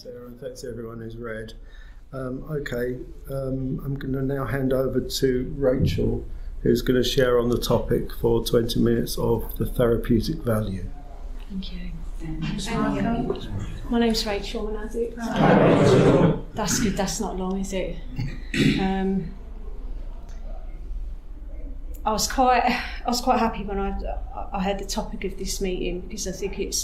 Sarah, and thanks to everyone who's read. I'm going to now hand over to Rachael, who's going to share on the topic for 20 minutes of the therapeutic value. Thank you. My name's Rachael, and that's good. That's not long, is it? I was quite happy when I heard the topic of this meeting, because I think it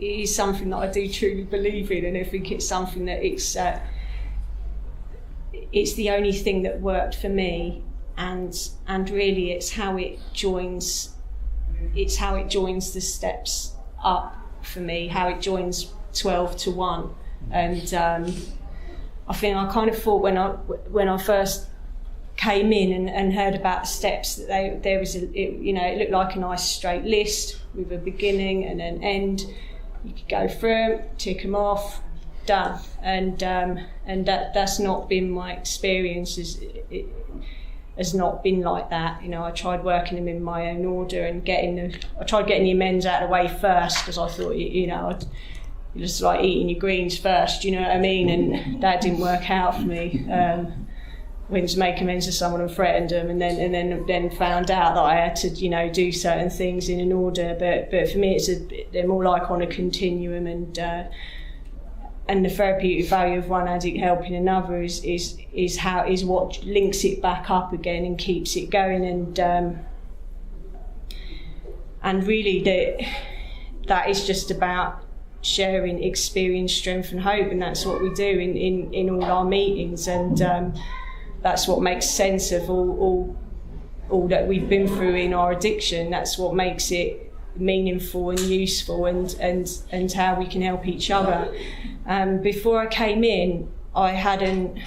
is something that I do truly believe in, and I think it's something that it's the only thing that worked for me, and really it's how it joins the steps up for me, how it joins 12 to 1, and I think I kind of thought when I first came in and heard about the steps that there was it looked like a nice straight list with a beginning and an end. You could go through them, tick them off, done, and that's not been my experience. It has not been like that. I tried working them in my own order and I tried getting the amends out of the way first, because I thought I'd just like eating your greens first, you know what I mean, and that didn't work out for me. Went to make amends to someone and threatened them, and then found out that I had to do certain things in an order. But for me, they're more like on a continuum, and the therapeutic value of one addict helping another is what links it back up again and keeps it going, and really that is just about sharing experience, strength and hope, and that's what we do in all our meetings, and that's what makes sense of all that we've been through in our addiction. That's what makes it meaningful and useful, and how we can help each other. Before I came in, I hadn't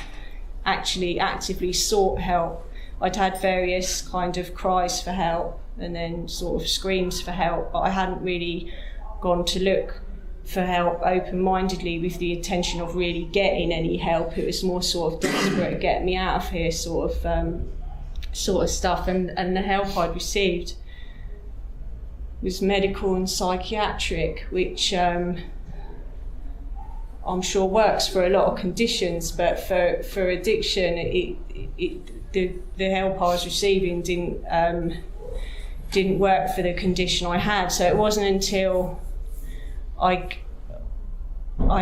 actually actively sought help. I'd had various kind of cries for help and then sort of screams for help, but I hadn't really gone to look for help open-mindedly with the intention of really getting any help. It was more sort of desperate, get me out of here sort of stuff, and the help I'd received was medical and psychiatric, which I'm sure works for a lot of conditions, but for addiction, the help I was receiving didn't work for the condition I had. So it wasn't until I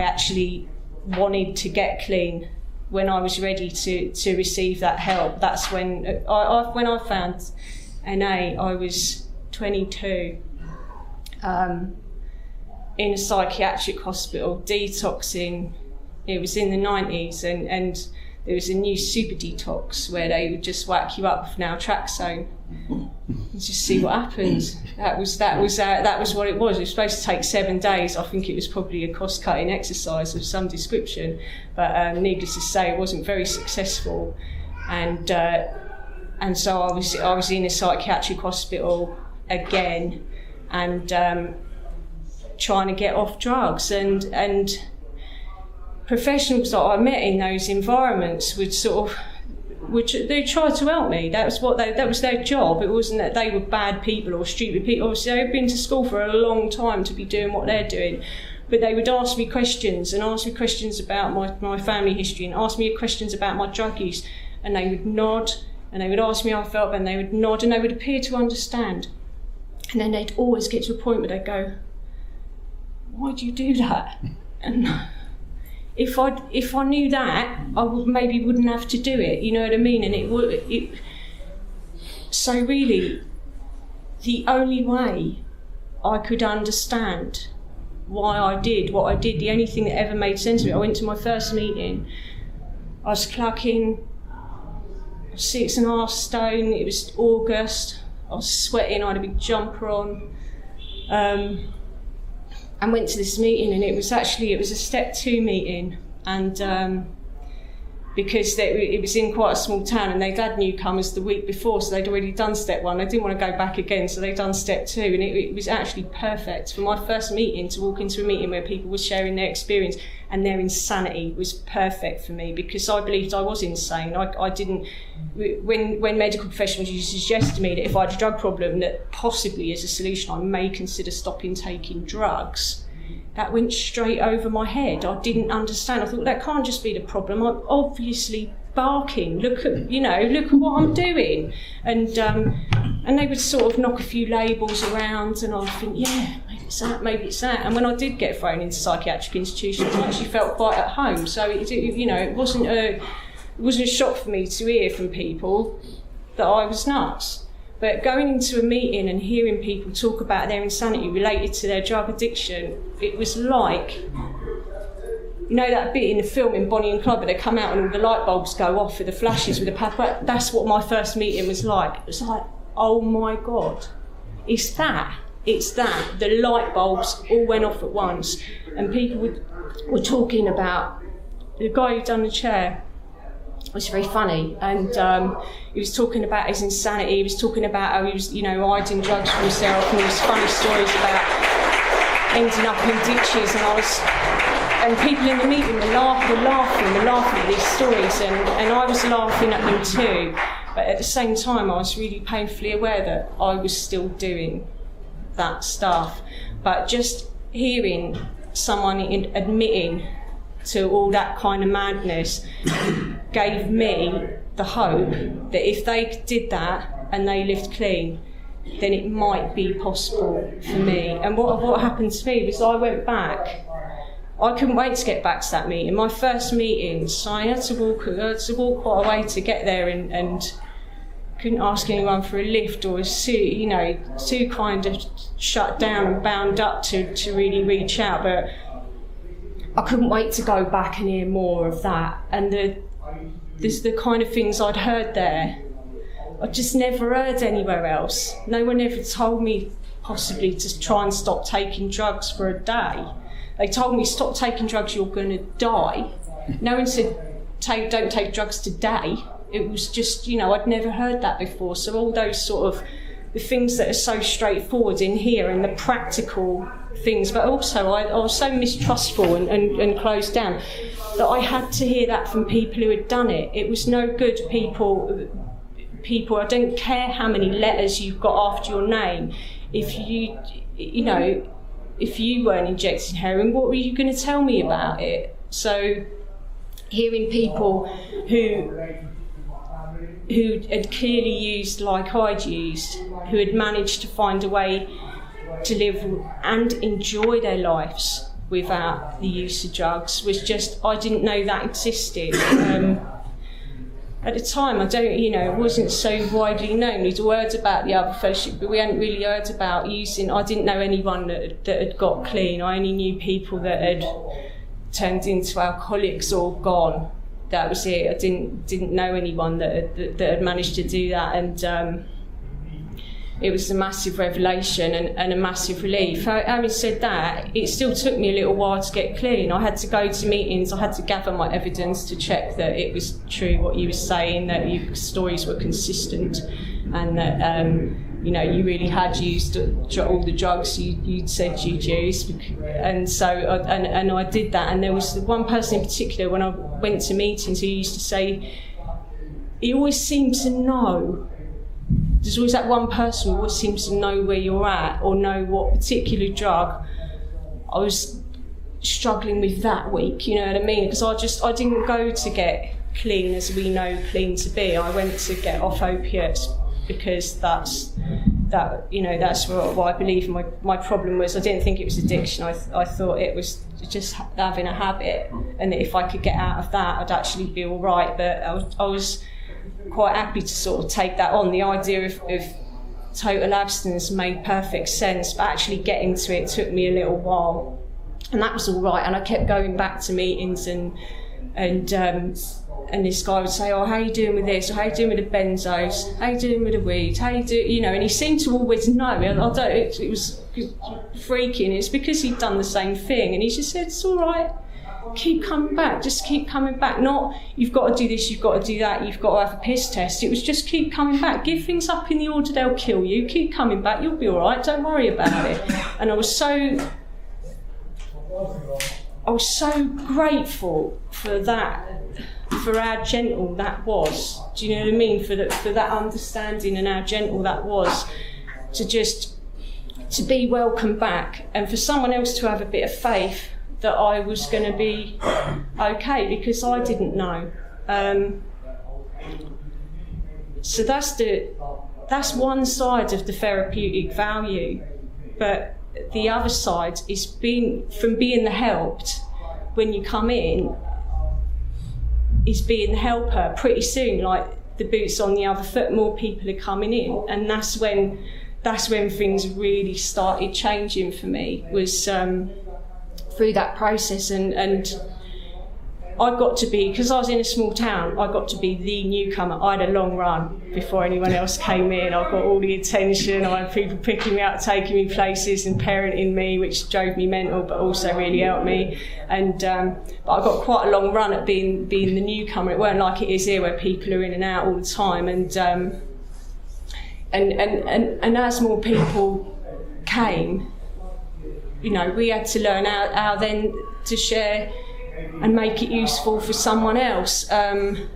actually wanted to get clean, when I was ready to receive that help. That's when I found NA. I was 22, in a psychiatric hospital, detoxing. It was in the 90s, and there was a new super detox where they would just whack you up with naltrexone and just see what happens. That was what it was. It was supposed to take 7 days. I think it was probably a cost-cutting exercise of some description, but needless to say, it wasn't very successful. And so I was in a psychiatric hospital again, and trying to get off drugs, and professionals that I met in those environments would they tried to help me. That was their job. It wasn't that they were bad people or stupid people. Obviously, they've been to school for a long time to be doing what they're doing, but they would ask me questions about my family history, and ask me questions about my drug use, and they would nod, and they would ask me how I felt, and they would nod, and they would appear to understand. And then they'd always get to a point where they'd go, "Why'd you do that?" And if I knew that, I wouldn't have to do it. You know what I mean? And so really, the only way I could understand why I did what I did, the only thing that ever made sense to me, I went to my first meeting. I was clucking 6.5 stone. It was August. I was sweating. I had a big jumper on. And went to this meeting, and it was a step 2 meeting, and because it was in quite a small town, and they'd had newcomers the week before, so they'd already done step 1. They didn't want to go back again, so they'd done step 2, and it was actually perfect for my first meeting. To walk into a meeting where people were sharing their experience and their insanity was perfect for me, because I believed I was insane. I didn't. When medical professionals used to suggest to me that if I had a drug problem, that possibly as a solution I may consider stopping taking drugs, that went straight over my head. I didn't understand. I thought, that can't just be the problem. I'm obviously barking. Look at what I'm doing. And they would sort of knock a few labels around, and I'd think, yeah, maybe it's that. And when I did get thrown into psychiatric institutions, I actually felt quite at home. So it wasn't a shock for me to hear from people that I was nuts. But going into a meeting and hearing people talk about their insanity related to their drug addiction, it was like, that bit in the film in Bonnie and Clyde where they come out and all the light bulbs go off with the flashes with the pepper. That's what my first meeting was like. It was like, oh my God, it's that. The light bulbs all went off at once. And people were talking about the guy who'd done the chair. It was very funny, and he was talking about his insanity. He was talking about how he was, hiding drugs from himself, and there was funny stories about ending up in ditches. And people in the meeting were laughing at these stories, and I was laughing at them too. But at the same time, I was really painfully aware that I was still doing that stuff. But just hearing someone admitting to all that kind of madness gave me the hope that if they did that and they lived clean, then it might be possible for me. And what happened to me was I went back. I couldn't wait to get back to that meeting. My first meeting, so I had to walk quite a way to get there, and couldn't ask anyone for a lift, or was too kind of shut down and bound up to really reach out. But I couldn't wait to go back and hear more of that. And the kind of things I'd heard there, I just never heard anywhere else. No one ever told me possibly to try and stop taking drugs for a day. They told me, stop taking drugs, you're going to die. No one said, don't take drugs today. It was just, I'd never heard that before. So all those sort of the things that are so straightforward in here and the practical things, but also I was so mistrustful and closed down that I had to hear that from people who had done it. It was no good, people, I don't care how many letters you've got after your name. If you weren't injecting heroin, what were you going to tell me about it? So hearing people who had clearly used like I'd used, who had managed to find a way to live and enjoy their lives without the use of drugs, was just, I didn't know that existed. At the time, it wasn't so widely known. We'd heard about the other fellowship, but we hadn't really heard about using. I didn't know anyone that had got clean. I only knew people that had turned into alcoholics or gone. That was it. I didn't know anyone that had managed to do that, and it was a massive revelation and a massive relief. Having said that, it still took me a little while to get clean. I had to go to meetings, I had to gather my evidence to check that it was true what you were saying, that your stories were consistent, and that you really had used all the drugs you'd said you'd used. And so I did that. And there was one person in particular, when I went to meetings, who used to say, he always seemed to know. There's always that one person who always seems to know where you're at, or know what particular drug I was struggling with that week, you know what I mean? Because I didn't go to get clean as we know clean to be. I went to get off opiates because that's what I believe my problem was. I didn't think it was addiction. I thought it was just having a habit, and that if I could get out of that, I'd actually be all right. But I was quite happy to sort of take that on. The idea of total abstinence made perfect sense, but actually getting to it took me a little while, and that was all right. And I kept going back to meetings, and this guy would say, "Oh, how are you doing with this? Or how are you doing with the benzos? How are you doing with the weed? How you do?" And he seemed to always know. It was freaking. It's because he'd done the same thing, and he just said, "It's all right. Keep coming back. Just keep coming back. Not you've got to do this, you've got to do that, you've got to have a piss test." It was just keep coming back. Give things up in the order they'll kill you. Keep coming back. You'll be all right. Don't worry about it. And I was so grateful for that. For how gentle that was. Do you know what I mean? For that understanding and how gentle that was, to just to be welcomed back, and for someone else to have a bit of faith that I was going to be okay, because I didn't know. So that's one side of the therapeutic value, but the other side is being the helped when you come in, is being the helper. Pretty soon, like the boots on the other foot, more people are coming in, and that's when things really started changing for me, was through that process. And I got to be, because I was in a small town, I got to be the newcomer. I had a long run before anyone else came in. I got all the attention. I had people picking me up, taking me places and parenting me, which drove me mental, but also really helped me. And but I got quite a long run at being the newcomer. It weren't like it is here, where people are in and out all the time. And as more people came, you know, we had to learn how then to share and make it useful for someone else. And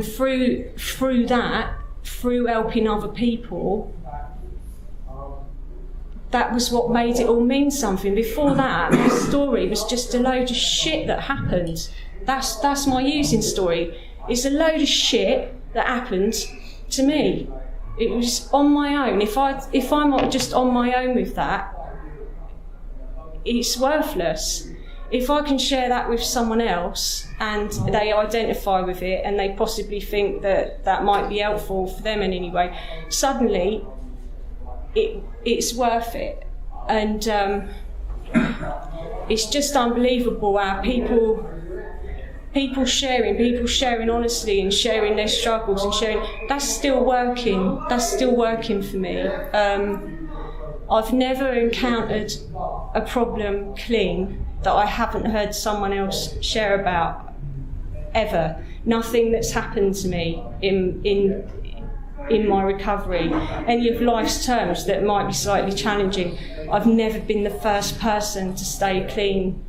through that, through helping other people, that was what made it all mean something. Before that, my story was just a load of shit that happened. That's my using story. It's a load of shit that happened to me. It was on my own. If I'm not just on my own with that, it's worthless. If I can share that with someone else and they identify with it and they possibly think that might be helpful for them in any way, suddenly it's worth it. And it's just unbelievable how people sharing honestly and sharing their struggles and sharing, that's still working for me. I've never encountered a problem clean that I haven't heard someone else share about, ever. Nothing that's happened to me in my recovery, any of life's terms that might be slightly challenging, I've never been the first person to stay clean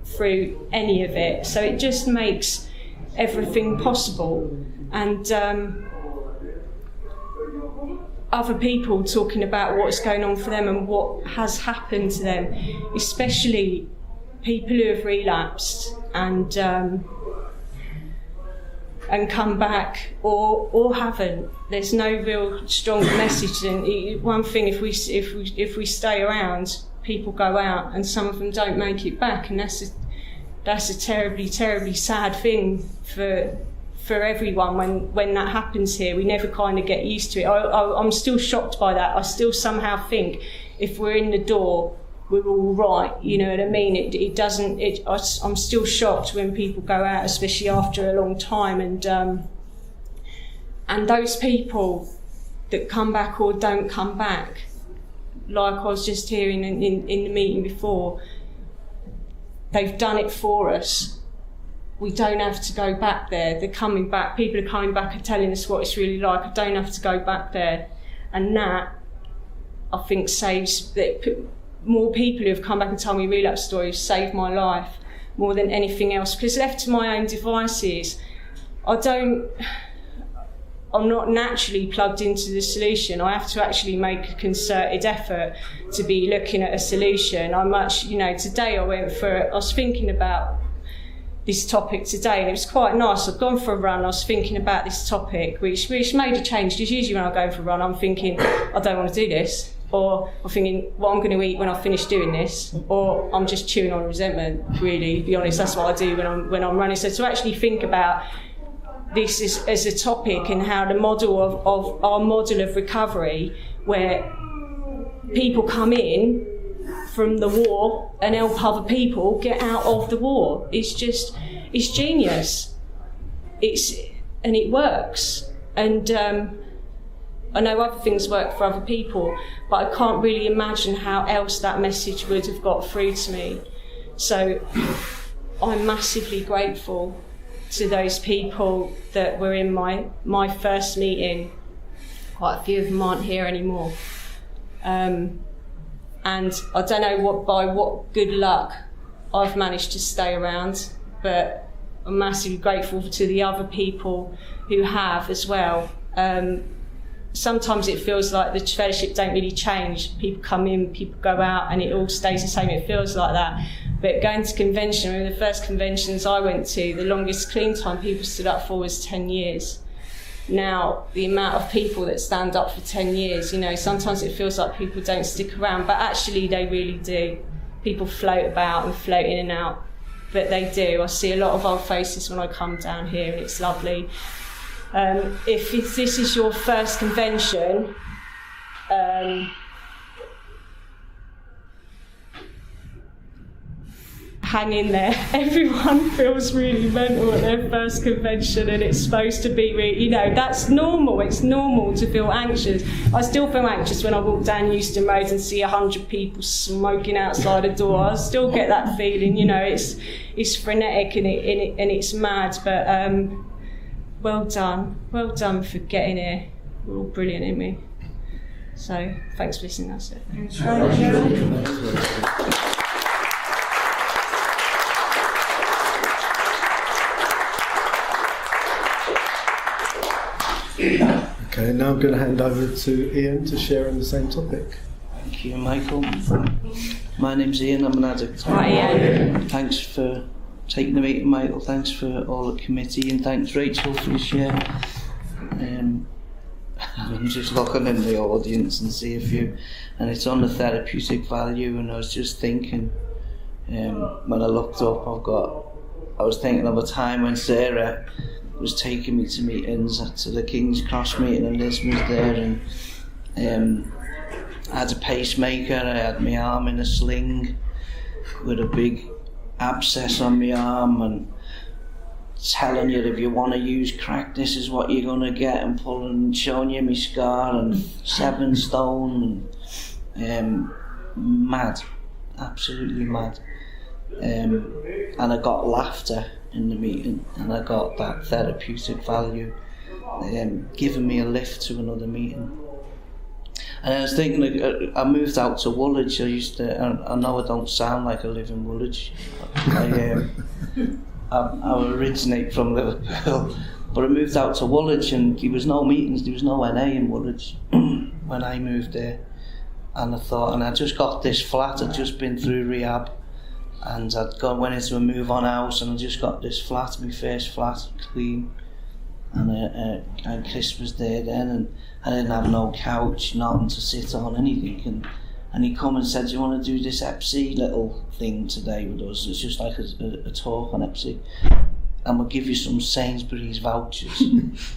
through any of it. So it just makes everything possible. And other people talking about what's going on for them and what has happened to them, especially people who have relapsed and come back or haven't. There's no real strong message. And one thing, if we stay around, people go out, and some of them don't make it back, and that's a terribly, terribly sad thing for everyone when that happens here. We never kind of get used to it. I'm still shocked by that. I still somehow think if we're in the door, we're all right, you know what I mean? I'm still shocked when people go out, especially after a long time, and those people that come back or don't come back, like I was just hearing in the meeting before, they've done it for us. We don't have to go back there. They're coming back. People are coming back and telling us what it's really like. I don't have to go back there. And that, I think, saves... More people who have come back and told me relapse stories saved my life more than anything else. Because left to my own devices, I'm not naturally plugged into the solution. I have to actually make a concerted effort to be looking at a solution. Today I was thinking about this topic today, and it was quite nice. I've gone for a run, I was thinking about this topic, which made a change, because usually when I go for a run, I'm thinking, I don't want to do this. Or I'm thinking what I'm going to eat when I finish doing this, or I'm just chewing on resentment. Really, to be honest, that's what I do when I'm running. So to actually think about this as a topic, and how the model of our model of recovery, where people come in from the war and help other people get out of the war, it's genius. And it works. And I know other things work for other people, but I can't really imagine how else that message would have got through to me. So I'm massively grateful to those people that were in my first meeting. Quite a few of them aren't here anymore. And I don't know by what good luck I've managed to stay around, but I'm massively grateful to the other people who have as well. sometimes it feels like the fellowship don't really change. People come in, people go out, and it all stays the same. It feels like that. But going to convention, the first conventions I went to, the longest clean time people stood up for was 10 years. Now, the amount of people that stand up for 10 years, sometimes it feels like people don't stick around, but actually they really do. People float about and float in and out, but they do. I see a lot of old faces when I come down here, and it's lovely. If this is your first convention, hang in there. Everyone feels really mental at their first convention, and it's supposed to be really, that's normal. It's normal to feel anxious. I still feel anxious when I walk down Euston Road and see 100 people smoking outside a door. I still get that feeling, it's frenetic and it's mad, but well done for getting here. We're all brilliant, aren't we? So thanks for listening. That's it. Okay, now I'm going to hand over to Ian to share on the same topic. Thank you, Michael. My name's Ian, I'm an addict. Hi, Ian. Thanks for taking the meeting, Michael. Thanks for all the committee, and thanks, Rachel, for your share. I'm just looking in the audience and see a few, and it's on the therapeutic value, and I was just thinking, when I looked up, I was thinking of a time when Sarah was taking me to meetings, to the King's Cross meeting, and Liz was there, and I had a pacemaker, I had my arm in a sling with a big abscess on my arm, and telling you if you want to use crack, this is what you're going to get, and pulling and showing you my scar, and 7 stone, and mad, absolutely mad. And I got laughter in the meeting, and I got that therapeutic value, giving me a lift to another meeting. And I was thinking, I moved out to Woolwich. I know I don't sound like I live in Woolwich. I originate from Liverpool, but I moved out to Woolwich, and there was no meetings, there was no NA in Woolwich when I moved there. And I thought, and I just got this flat, I'd just been through rehab, and went into a move on house, and I just got this flat, my first flat, clean, and Chris was there then, and I didn't have no couch, nothing to sit on, anything, and he come and said, do you want to do this Epsi little thing today with us? It's just like a talk on Epsi, and we'll give you some Sainsbury's vouchers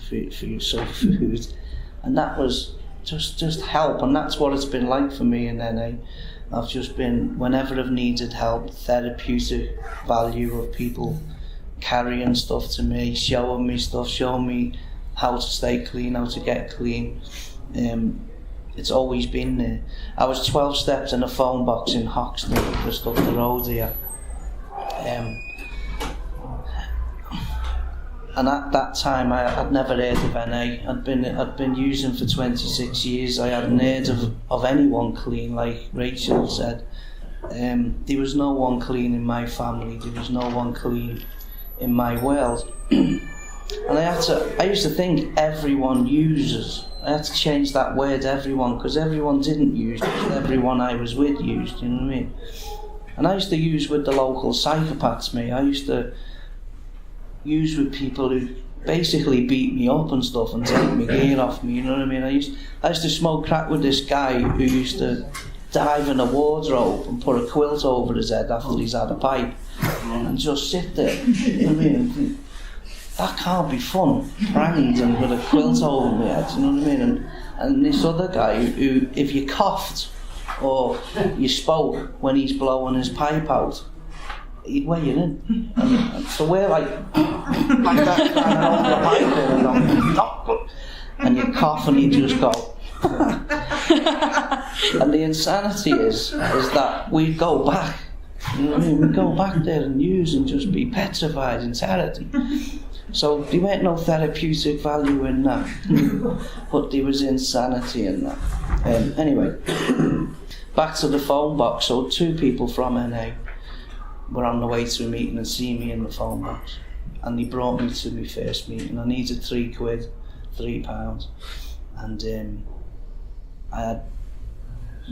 for your sort of food, and that was just help, and that's what it's been like for me in NA. I've just been, whenever I've needed help, therapeutic value of people carrying stuff to me, showing me stuff, showing me how to stay clean, how to get clean. It's always been there. I was 12 steps in a phone box in Hoxton, just up the road here. And at that time, I'd never heard of NA. I'd been using for 26 years. I hadn't heard of anyone clean, like Rachael said. There was no one clean in my family. There was no one clean in my world. And I used to think everyone uses. I had to change that word, everyone, because everyone didn't use, because everyone I was with used, you know what I mean? And I used to use with the local psychopaths, me. I used to use with people who basically beat me up and stuff and take my gear off me, you know what I mean? I used to smoke crack with this guy who used to dive in a wardrobe and put a quilt over his head after he's had a pipe and just sit there, you know what I mean? And think, that can't be fun, pranged and with a quilt over my head, you know what I mean? And this other guy who, if you coughed or you spoke when he's blowing his pipe out, he'd weigh you in. And so we're like that, kind of and you cough and you just go. And the insanity is that we go back. You know what I mean? We go back there and use and just be petrified in terror. So there weren't no therapeutic value in that, but there was insanity in that. Anyway, back to the phone box. So 2 people from NA were on the way to a meeting and see me in the phone box, and they brought me to my first meeting. I needed £3, £3, and I had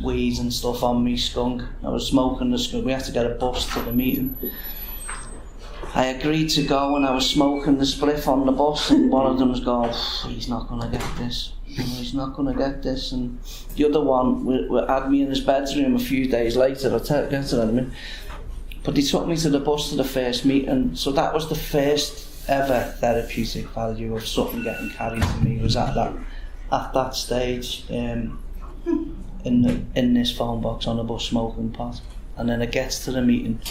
weed and stuff on me, skunk. I was smoking the skunk. We had to get a bus to the meeting. I agreed to go, and I was smoking the spliff on the bus, and one of them was going, he's not going to get this. He's not going to get this. And the other one had me in his bedroom a few days later. I'll get to that in a minute. But he took me to the bus to the first meeting. So that was the first ever therapeutic value of something getting carried to me, was at that stage in this phone box on the bus smoking pot. And then it gets to the meeting.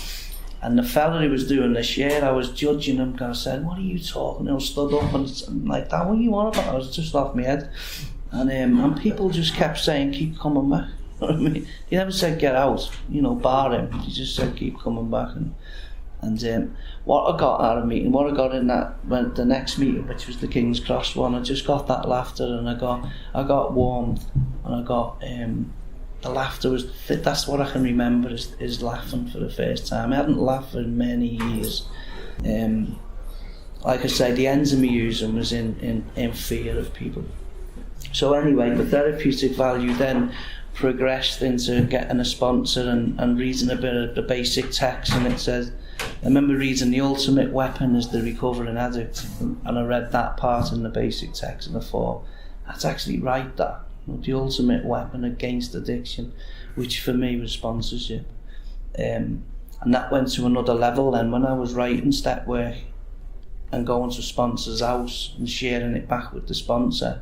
And the fella who was doing the share, I was judging him, and I said, what are you talking? And I stood up and like, that, what are you on about? I was just off my head. And people just kept saying, keep coming back. You know what I mean? He never said get out, bar him. He just said keep coming back. And what I got out of meeting, what I got in the next meeting, which was the King's Cross one, I just got that laughter, and I got warmth, and I got the laughter was, that's what I can remember is laughing for the first time. I hadn't laughed in many years. Like I said, the ends of me using was in fear of people. So anyway, the therapeutic value then progressed into getting a sponsor and reading a bit of the basic text, and it says, I remember reading the ultimate weapon is the recovering addict, and I read that part in the basic text, and I thought, that's actually right, that. The ultimate weapon against addiction, which for me was sponsorship. And that went to another level then when I was writing step work and going to sponsor's house and sharing it back with the sponsor.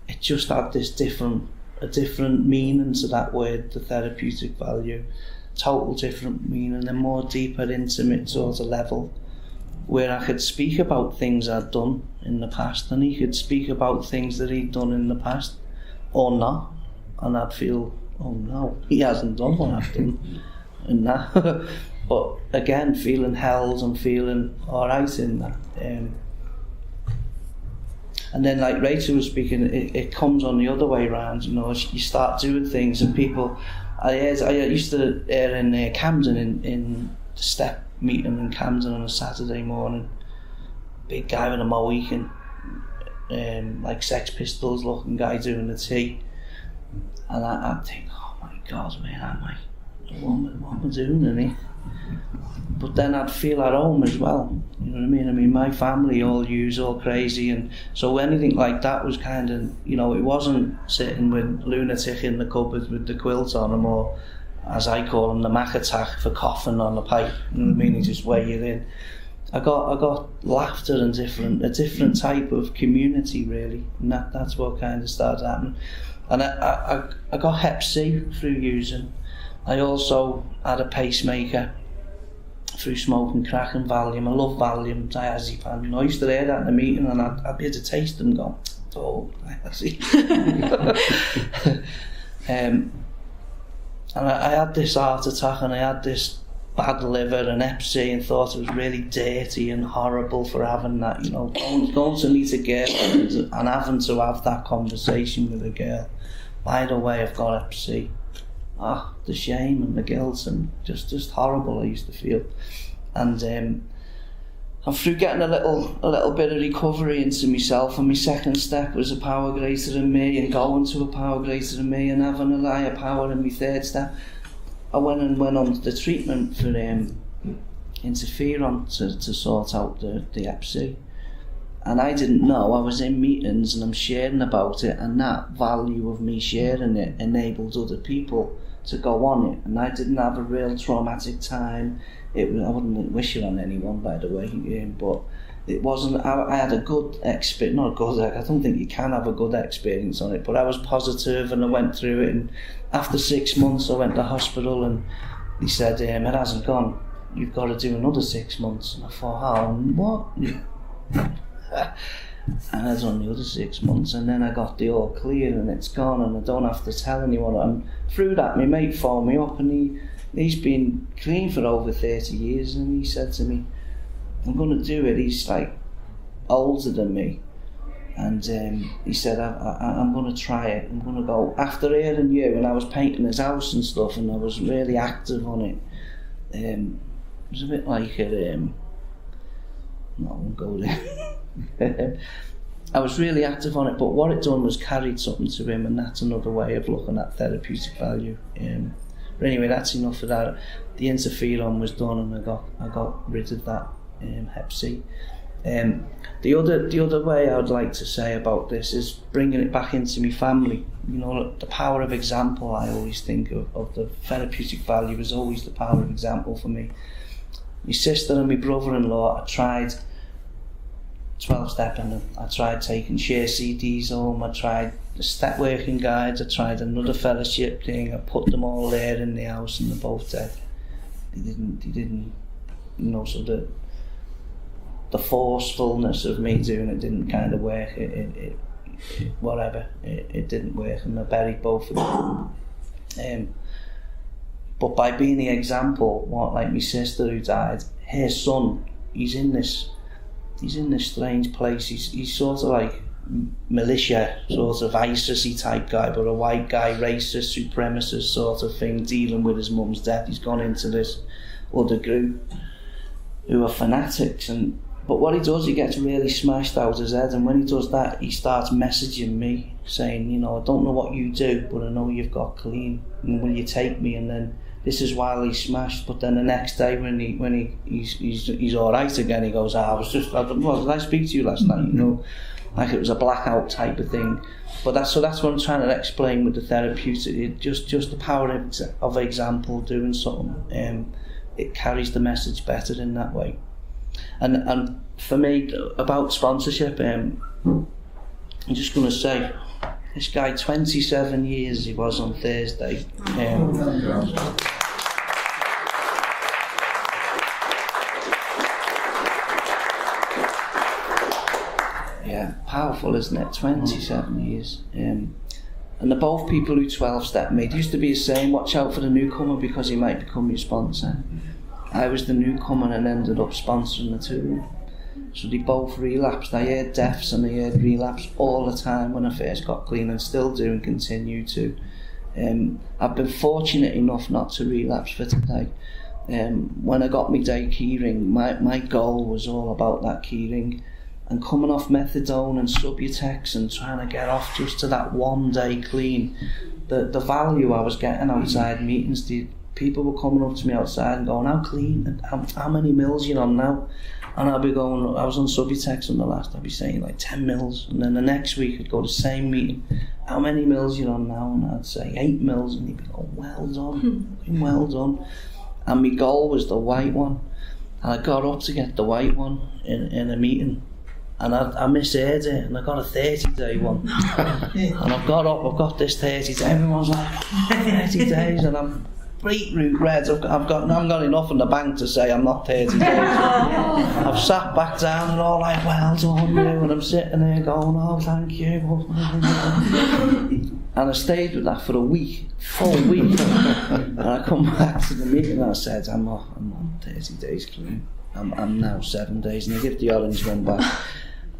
It just had this a different meaning to that word, the therapeutic value. Total different meaning, a more deeper, intimate sort of level, where I could speak about things I'd done in the past, and he could speak about things that he'd done in the past, or not, and I'd feel, oh no, he hasn't done what I've done, and that. But again, feeling held and feeling alright in that. And then, like Rachael was speaking, it comes on the other way around. You start doing things, and people. I used to air in Camden in the step meeting in Camden on a Saturday morning. Big guy with a Mohican, like Sex Pistols looking guy doing the tea, and I'd think, oh my God, where am I? What am I doing in here? But then I'd feel at home as well. You know what I mean? I mean, my family all crazy, and so anything like that was kind of, it wasn't sitting with lunatic in the cupboard with the quilt on him, or as I call him, the Mac attack for coughing on the pipe. You know what I mean? He just weigh it in. I got laughter and a different type of community, really, and that's what kind of started happening. And I got Hep C through using. I also had a pacemaker through smoking crack and Valium. I love Valium, diazepam. I used to hear that in a meeting, and I'd be able to taste them and go, oh, diazepam. And I had this heart attack, and I had this bad liver and Hep C, and thought it was really dirty and horrible for having that, going to meet a girl and having to have that conversation with a girl. By the way, I've got Hep C. The shame and the guilt, and just horrible I used to feel. And through getting a little bit of recovery into myself, and my second step was a power greater than me, and going to a power greater than me, and having a higher power in my third step, I went on the treatment for interferon to sort out the Hep C. And I didn't know, I was in meetings and I'm sharing about it, and that value of me sharing it enabled other people to go on it, and I didn't have a real traumatic time. I wouldn't wish it on anyone, by the way, but it wasn't. I had a good experience. Not good. I don't think you can have a good experience on it, but I was positive, and I went through it. And after 6 months, I went to hospital, and he said, "It hasn't gone. You've got to do another 6 months." And I thought, "Oh, what?" And I done the other 6 months, and then I got the all clear, and it's gone, and I don't have to tell anyone. And through that, my mate phoned me up, and he's been clean for over 30 years, and he said to me, "I'm going to do it." He's like older than me, and he said, I'm going to try it. I'm going to go. After hearing you, and I was painting his house and stuff, and I was really active on it. It was a bit like no, I won't go there. I was really active on it, but what it done was carried something to him, and that's another way of looking at therapeutic value. But anyway, that's enough of that. The interferon was done, and I got rid of that Hep C. The other way I would like to say about this is bringing it back into my family. You know, the power of example. I always think of the therapeutic value is always the power of example for me. My sister and my brother-in-law, I tried 12-stepping. I tried taking share CDs home. I tried the step working guides. I tried another fellowship thing. I put them all there in the house, and they're both dead. They didn't, you know, so the forcefulness of me doing it didn't kind of work. It didn't work, and I buried both of them. But by being the example, like my sister who died, her son, he's in this strange place. He's sort of like militia, sort of ISIS-y type guy, but a white guy, racist, supremacist sort of thing, dealing with his mum's death. He's gone into this other group who are fanatics, but what he does, he gets really smashed out his head, and when he does that, he starts messaging me, saying, you know, I don't know what you do, but I know you've got clean, and will you take me? And then this is while he's smashed, but then the next day when he's all right again, he goes, did I speak to you last night? You know, like it was a blackout type of thing. But that's what I'm trying to explain with the therapeutic. Just the power of example, doing something. It carries the message better in that way. And for me, about sponsorship, I'm just going to say, this guy, 27 years he was on Thursday. Yeah, powerful, isn't it? 27 years. And they're both people who 12-step me. There used to be a saying, watch out for the newcomer because he might become your sponsor. I was the newcomer and ended up sponsoring the two of them. So they both relapsed. I heard deaths and I heard relapse all the time when I first got clean, and still do and continue to. I've been fortunate enough not to relapse for today. When I got my day keyring, my goal was all about that keyring, and coming off methadone and Subutex and trying to get off just to that one day clean. The value I was getting outside meetings, people were coming up to me outside and going, how clean, and how many mils you on now? And I'd be going, I was on Subutex on the last, I'd be saying like 10 mils, and then the next week I'd go to the same meeting, how many mils you on now? And I'd say 8 mils, and he'd be going, well done. And my goal was the white one, and I got up to get the white one in a meeting, and I misheard it, and I got a 30-day one. And I've got this 30 days, everyone's like, 30 days, and I'm beetroot red. I've got enough in the bank to say I'm not 30 days. I've sat back down and all like, well done you, and I'm sitting there going, oh thank you. And I stayed with that for a week, full week. And I come back to the meeting and I said, I'm not 30 days clean. I'm now 7 days, and I give the orange one back.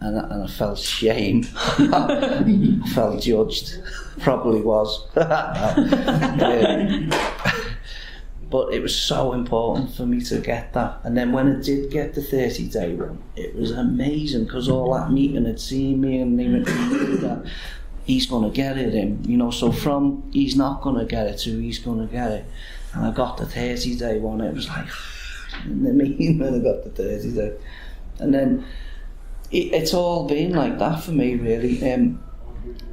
And I felt shame. I felt judged. Probably was. But it was so important for me to get that. And then when I did get the 30-day one, it was amazing, because all that meeting had seen me, and they went, that he's going to get it in. You know, so from he's not going to get it to he's going to get it. And I got the 30-day one. It was like, in the meeting when I got the 30-day. And then it's all been like that for me, really.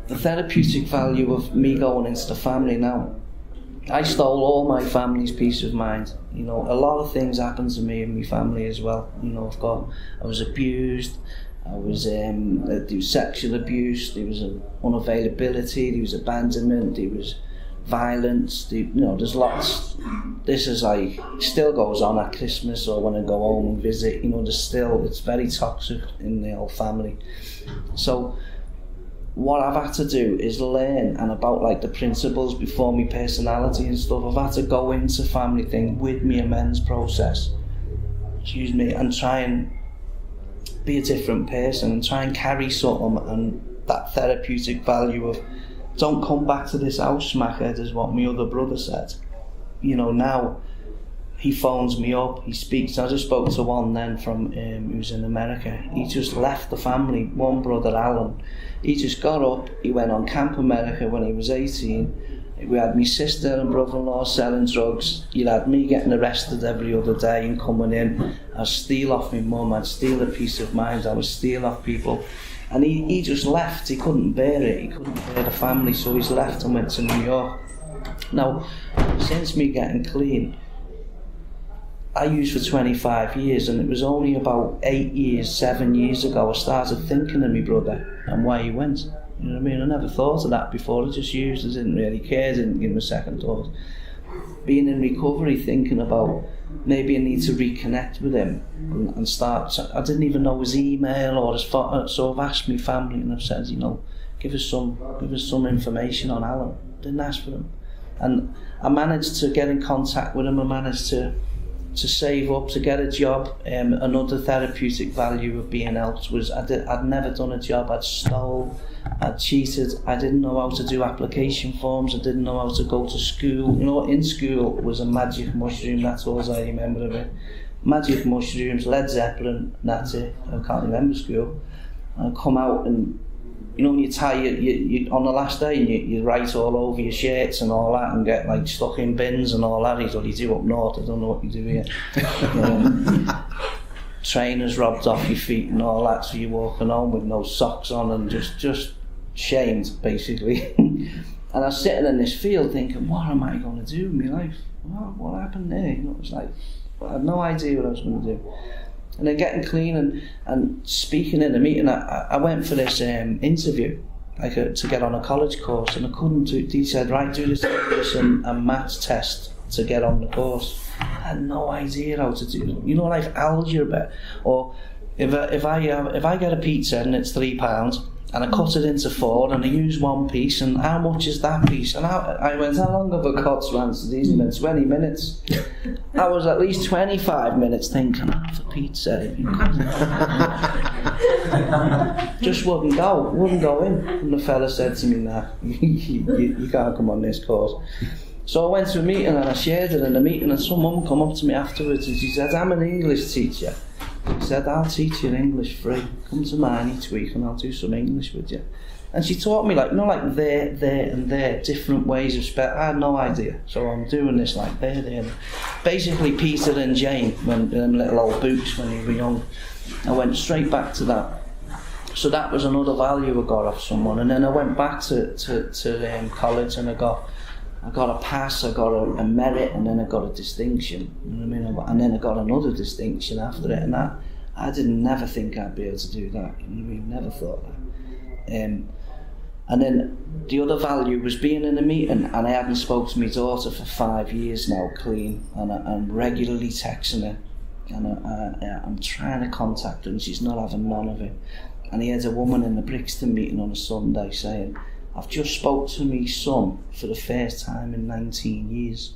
The therapeutic value of me going into the family now, I stole all my family's peace of mind. You know, a lot of things happened to me and my family as well. You know, I was abused, there was sexual abuse, there was unavailability, there was abandonment, there was violence, there's lots. This is like, still goes on at Christmas or when I go home and visit, it's very toxic in the whole family. So what I've had to do is learn and about like the principles before my personality and stuff. I've had to go into family thing with my amends process, and try and be a different person and try and carry something, and that therapeutic value of don't come back to this house, smackhead, is what my other brother said. Now he phones me up, he speaks. I just spoke to one then from who was in America. He just left the family, one brother, Alan. He just got up, he went on Camp America when he was 18. We had my sister and brother-in-law selling drugs. You had me getting arrested every other day and coming in. I'd steal off my mum, I'd steal a peace of mind, I would steal off people. And he just left, he couldn't bear it, he couldn't bear the family, so he's left and went to New York. Now, since me getting clean, I used for 25 years, and it was only about 7 years ago I started thinking of my brother and why he went. You know what I mean? I never thought of that before. I just used it, didn't really care, didn't give him a second thought. Being in recovery, thinking about maybe I need to reconnect with him and start. I didn't even know his email or his photo, so I've asked my family and I've said, you know, give us some information on Alan. Didn't ask for them, and I managed to get in contact with him. I managed to save up to get a job. Another therapeutic value of being helped was I'd never done a job. I'd stole, I'd cheated, I didn't know how to do application forms, I didn't know how to go to school. You know, in school was a magic mushroom, that's all I remember of it. Magic mushrooms, Led Zeppelin, that's it. I can't remember school. I'd come out and, you know, when you tie you on the last day and you write all over your shirts and all that and get like stuck in bins and all that. He's what you do up north, I don't know what you do here. Trainers robbed off your feet and all that, so you're walking home with no socks on and just shamed, basically. And I was sitting in this field thinking, what am I going to do with my life? What happened there? You know, it was like, I had no idea what I was going to do. And then getting clean and speaking in a meeting, I went for this interview, to get on a college course, and I couldn't do it. He said, right, do this English and maths test to get on the course. I had no idea how to do it. You know, like algebra, or if I get a pizza and it's £3 and I cut it into 4 and I use one piece, and how much is that piece? And I went, how long have I got to answer these? And 20 minutes. I was at least 25 minutes thinking, half a pizza if you could. Just wouldn't go in. And the fella said to me, nah, you can't come on this course. So I went to a meeting and I shared it in the meeting, and some mum come up to me afterwards and she said, I'm an English teacher. She said, I'll teach you English free. Come to mine each week and I'll do some English with you. And she taught me, like, you know, like there, and there, different ways of spelling. I had no idea. So I'm doing this like there. Basically Peter and Jane, when them little old boots when they were young. I went straight back to that. So that was another value I got off someone. And then I went back to college, and I got a pass, I got a merit, and then I got a distinction. You know what I mean? And then I got another distinction after it, and that I didn't never think I'd be able to do that. You know what I mean? Never thought that. And then the other value was being in a meeting, and I hadn't spoken to my daughter for 5 years now, clean, and I'm regularly texting her, and I'm trying to contact her, and she's not having none of it. And he had a woman in the Brixton meeting on a Sunday saying, I've just spoke to my son for the first time in 19 years.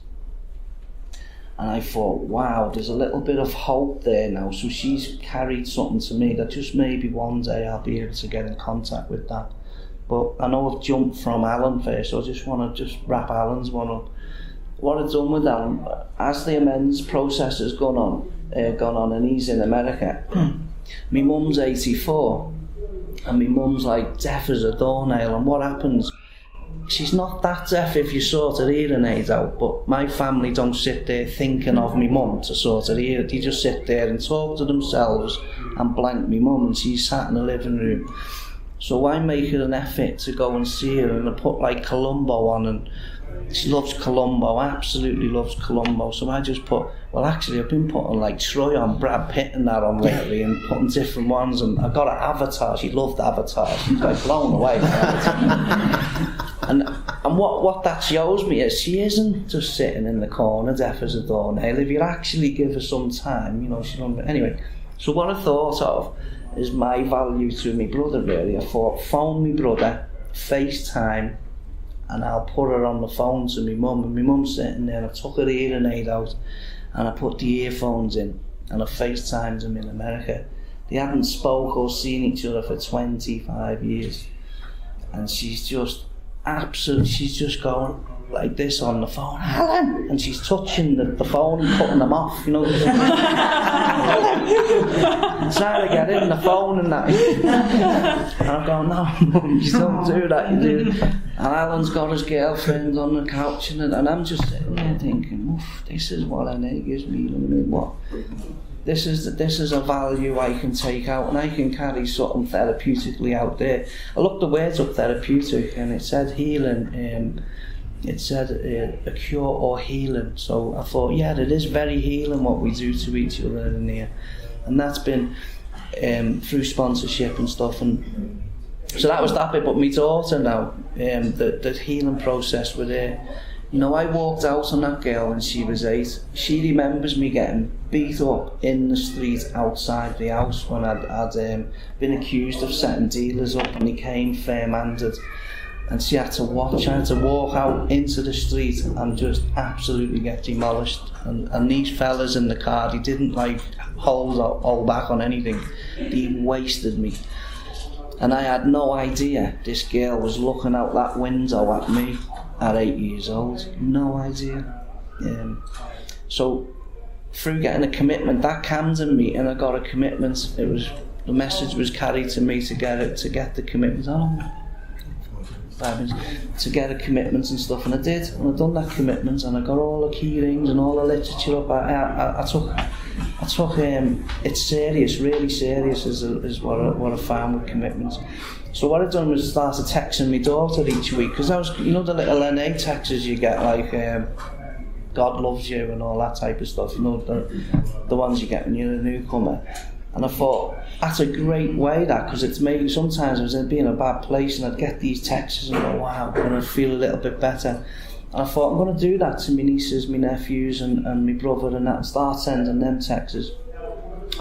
And I thought, wow, there's a little bit of hope there now. So she's carried something to me that just maybe one day I'll be able to get in contact with that. But I know I've jumped from Alan first, so I just want to wrap Alan's one up. What I've done with Alan, as the amends process has gone on and he's in America, my mum's 84. And my mum's like deaf as a doornail, and what happens, she's not that deaf if you sort her hearing aid out, but my family don't sit there thinking of my mum to sort her ear. They just sit there and talk to themselves and blank my mum, and she's sat in the living room. So I make an effort to go and see her, and I put like Columbo on, and she loves Columbo, absolutely loves Columbo. So I just put, well actually I've been putting like Troy on, Brad Pitt and that on lately, and putting different ones, and I got an Avatar, she loved Avatar, she's like blown away by Avatar. And what that shows me is she isn't just sitting in the corner deaf as a doornail. If you actually give her some time, you know, she's on. Anyway, so what I thought of is my value to my brother really. I thought, phone my brother, FaceTime, and I'll put her on the phone to my mum, and my mum's sitting there, and I took her hearing aid out and I put the earphones in and I FaceTimed them in America. They hadn't spoke or seen each other for 25 years, and she's just absolutely, she's just going, like this on the phone, Helen, and she's touching the phone and putting them off, you know. Trying to get in the phone and that. And I'm going, no, Mum, you don't do that, you do. And Alan's got his girlfriend on the couch, and I'm just sitting there thinking, oof, this is what NA gives me. I mean, what? This is a value I can take out, and I can carry something therapeutically out there. I looked the words up, therapeutic, and it said healing. It said a cure or healing. So I thought, yeah, it is very healing what we do to each other in here, and that's been through sponsorship and stuff. And so that was that bit. But my daughter now, the healing process with her. You know, I walked out on that girl when she was 8. She remembers me getting beat up in the street outside the house when I'd been accused of setting dealers up, and he came firm-handed. And she had to watch. I had to walk out into the street and just absolutely get demolished. And these fellas in the car, they didn't like hold back on anything. They wasted me. And I had no idea this girl was looking out that window at me at 8 years old. No idea. So through getting a commitment, that Camden meeting, I got a commitment. The message was carried to me to get the commitment. To get a commitment and stuff, and I did, and I done that commitment, and I got all the key rings and all the literature up. I took it serious, really serious, is what I found with commitments. So what I done was started texting my daughter each week, because I was, you know, the little NA texts you get, like God loves you and all that type of stuff, you know, the ones you get when you're a newcomer. And I thought, that's a great way, that, because it's maybe sometimes I was in a bad place and I'd get these texts and go, wow, and I'd feel a little bit better. And I thought, I'm going to do that to my nieces, my nephews and my brother and that, and start sending them texts.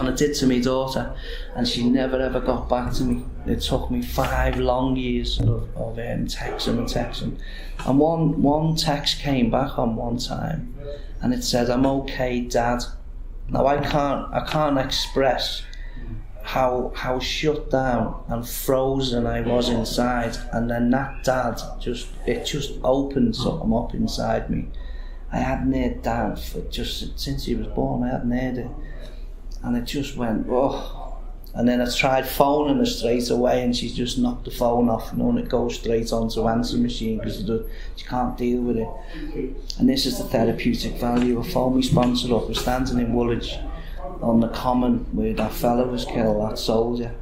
And I did to my daughter, and she never ever got back to me. It took me 5 long years of texting. And one text came back on one time, and it said, I'm okay, Dad. Now I can't express how shut down and frozen I was inside, and then that Dad just opened something up inside me. I hadn't heard Dad since he was born. I hadn't heard it, and it just went, oh. And then I tried phoning her straight away, and she just knocked the phone off, you know, and it goes straight onto answer machine because she can't deal with it. And this is the therapeutic value. I phoned my sponsor up. We're standing in Woolwich on the common where that fella was killed, that soldier.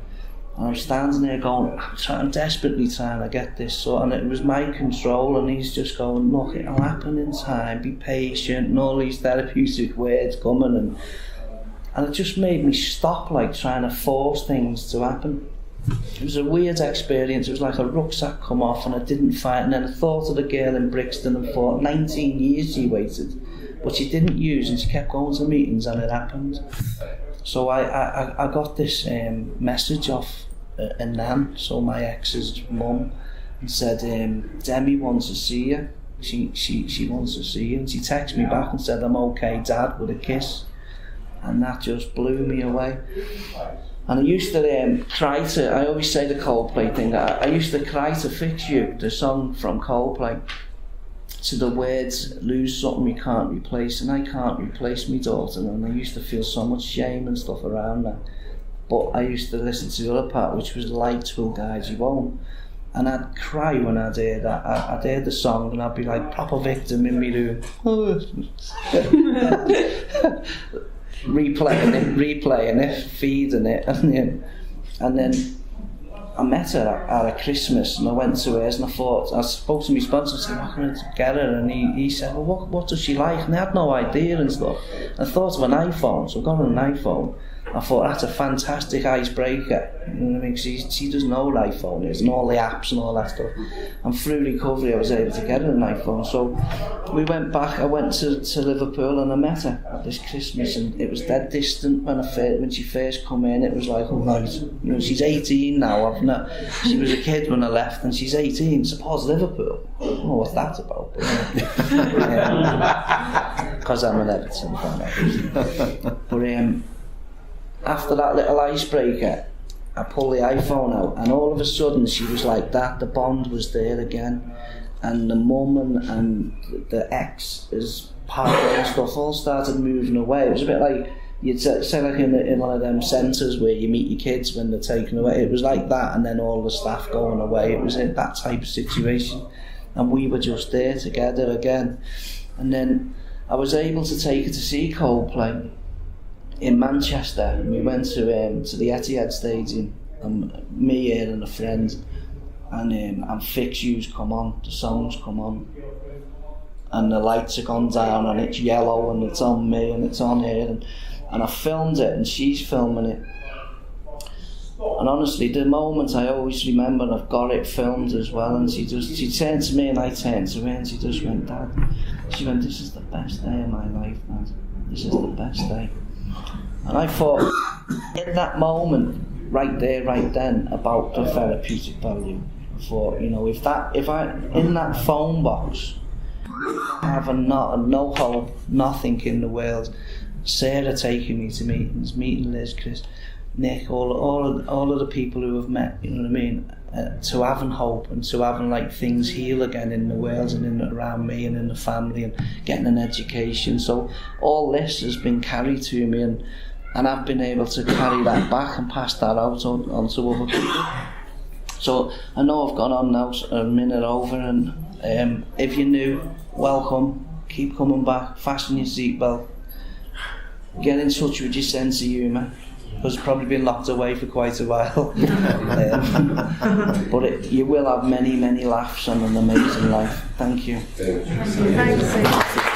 And I'm standing there going, I'm desperately trying to get this sort, and it was my control, and he's just going, look, it'll happen in time, be patient, and all these therapeutic words coming, and it just made me stop, like, trying to force things to happen. It was a weird experience. It was like a rucksack come off, and I didn't fight. And then I thought of the girl in Brixton and thought, 19 years she waited, but she didn't use, and she kept going to meetings, and it happened. So I got this message off a nan, so my ex's mum, and said, Demi wants to see you. She wants to see you. And she texted me back and said, I'm okay, Dad, with a kiss. And that just blew me away. And I used to I always say the Coldplay thing, I used to cry to Fix You, the song from Coldplay, to the words, lose something you can't replace, and I can't replace my daughter, and I used to feel so much shame and stuff around that. But I used to listen to the other part, which was Light Will Guide You Home. And I'd cry when I'd hear that. I'd hear the song and I'd be like proper victim in my room. replaying it, feeding it, and then I met her at a Christmas, and I went to hers, and I spoke to my sponsor and said, what can I get her? And he said, well, what does she like? And I had no idea and stuff. I thought of an iPhone, so I got an iPhone. I thought, that's a fantastic icebreaker. You know what I mean? She doesn't know what iPhone is, and all the apps and all that stuff. And through recovery, I was able to get her an iPhone. So we went back. I went to Liverpool, and I met her at this Christmas, and it was dead distant when she first come in. It was like, oh right, you know, she's 18 now. She was a kid when I left, and she's 18. Suppose Liverpool. I don't know what that's about. Because I'm an Everton fan, obviously. But after that little icebreaker, I pulled the iPhone out, and all of a sudden she was like that. The bond was there again, and the mum and the ex, his partner and stuff, all started moving away. It was a bit like, you'd say like in one of them centres where you meet your kids when they're taken away. It was like that, and then all the staff going away. It was in that type of situation, and we were just there together again. And then I was able to take her to see Coldplay in Manchester, and we went to the Etihad Stadium, and me and a friend, and Fix You's come on, the songs come on, and the lights have gone down, and it's yellow, and it's on me, and it's on her, and I filmed it, and she's filming it. And honestly, the moment I always remember, and I've got it filmed as well, and she turned to me and I turned to her, and she just went, Dad, she went, this is the best day of my life, Dad. This is the best day. And I thought, in that moment, right there, right then, about the therapeutic value. I thought, you know, if I in that phone box, have no hope, nothing in the world, Sarah taking me to meetings, meeting Liz, Chris, Nick, all of the people who have met, you know what I mean, to having hope and to having like things heal again in the world and around me and in the family, and getting an education. So all this has been carried to me, and I've been able to carry that back and pass that out onto other people. So I know I've gone on now a minute over, and if you're new, welcome, keep coming back, fasten your seatbelt, get in touch with your sense of humour, because it's probably been locked away for quite a while. But you will have many, many laughs and an amazing life. Thank you. Thanks.